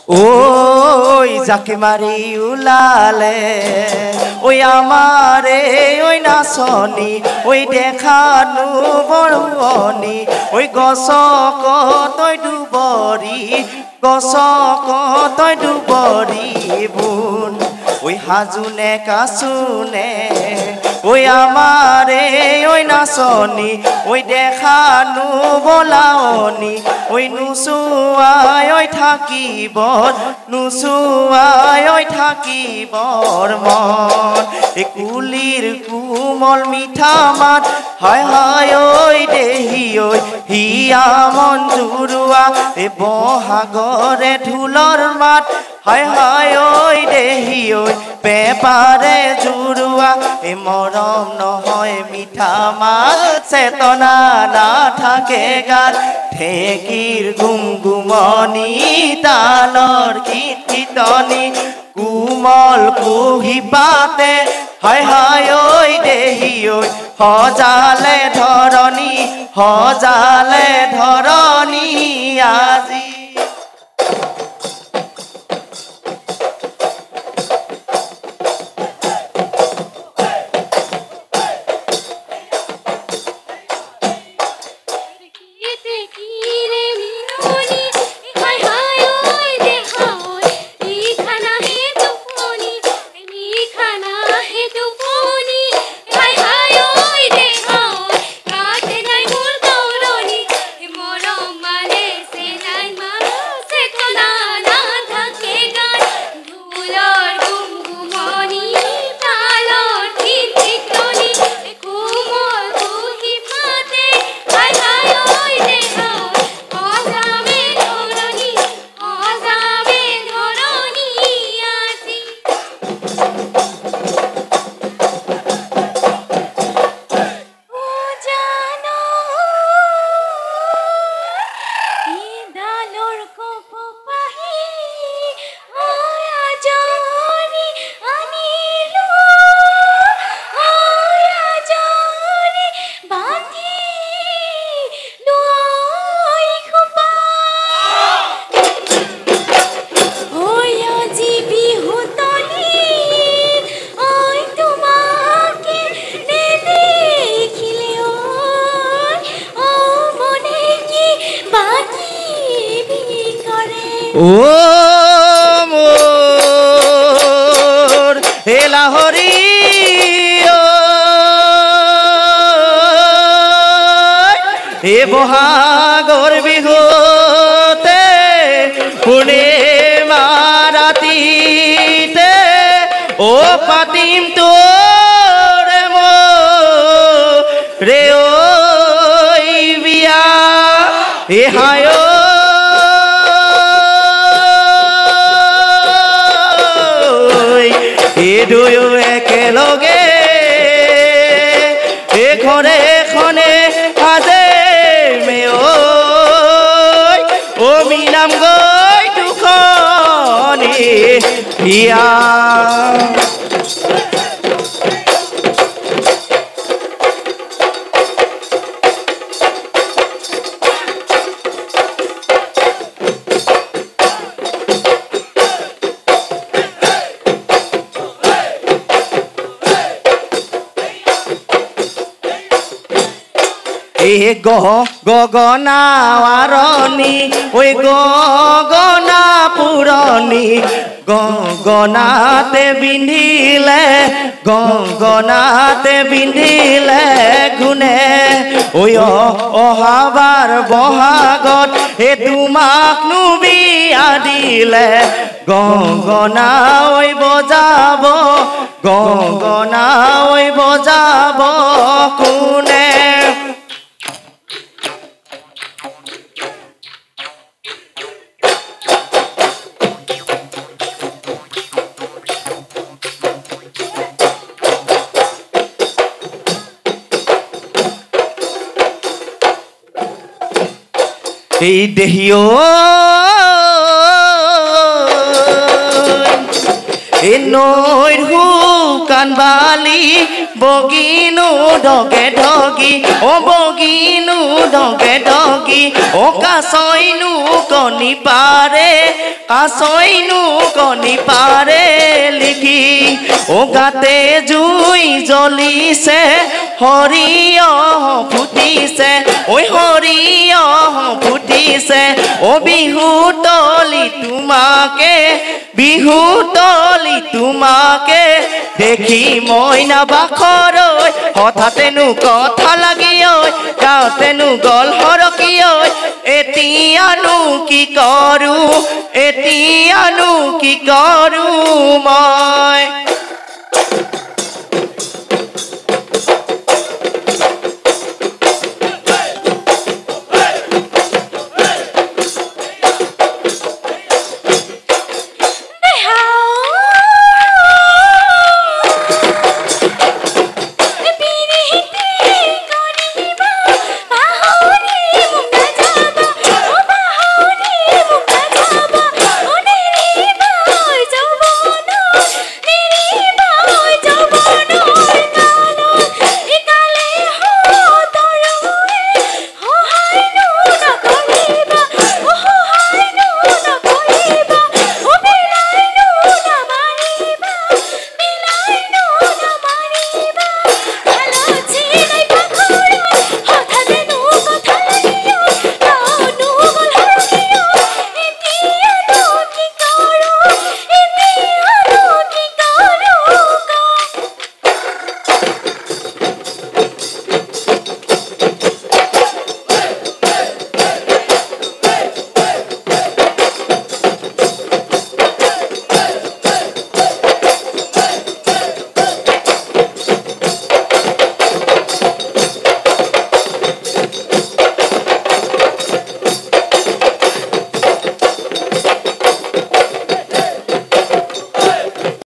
ওই যাকে মাৰি উলালে ওই আমাৰে ওই নাচনি ওই দেখানো বৰনি ওই গছক তই ডুবৰি গছক তই ডুবৰি বুন ওই হাজুনে কাচুনে ওই আমাৰে ওই নাচনি ওই দেখানো বলাওনি ওই নুচুৱাই ওই থাকিব নুচুৱাই ওই থাকিবৰ মন এই কুলিৰ কোমল মিঠা মাত হায় হায় ওই দেহি ওই হিয়া মন জুৰুৱা এই বহাগৰে ঢোলৰ মাত হায় হায় ওই দেহি ওই পেপাৰে জুৰুৱা এই মৰম নহয় মিঠা মাত চেতনা নাথাকে গাত ঢেঁকীৰ গুমগুমনি তালৰ কীৰ্তনি কোমল কুহি পাতে হায় হায় ওই দেহি ওই সজালে ধৰণী আজি ও মোৰ হেলা হৰি হে বহাগৰ বিহুতে পূৰ্ণিমা ৰাতিতে ও পাতিম তোৰে মোৰে ঐ বিয়া হে হায় দুয়ো একেলগে এখনে এখনে আজে মে ঐ মিনাম গৈ দুখনি বিয়া গগনাৱাৰণী ঐ গগনা পুৰণী গগনাতে বিন্ধিলে গুণে ঐ অহাবাৰ বহাগত হে তোমাকনো বিয়া দিলে গগনা ঐ বজাব গগনা ঐ বজাব কোনে এই দেহিও এই নৈৰ শুকান বালি বগিনো ঢগে ঢগি অ বগিনো ঢগে ঢগি অ কাছইনো কণী পাৰে লিখি অ গাতে জুই জ্বলিছে সৰিয়হ ফুটিছে ঐ সৰিয়হ ফুটিছে অ বিহু তলি তোমাকে দেখি মইনা বাখৰৈ হঠাতেনো কথা লাগি ঐ গাঁৱতেনো গল হৰকি ঐ এতিয়ানো কি কৰো মই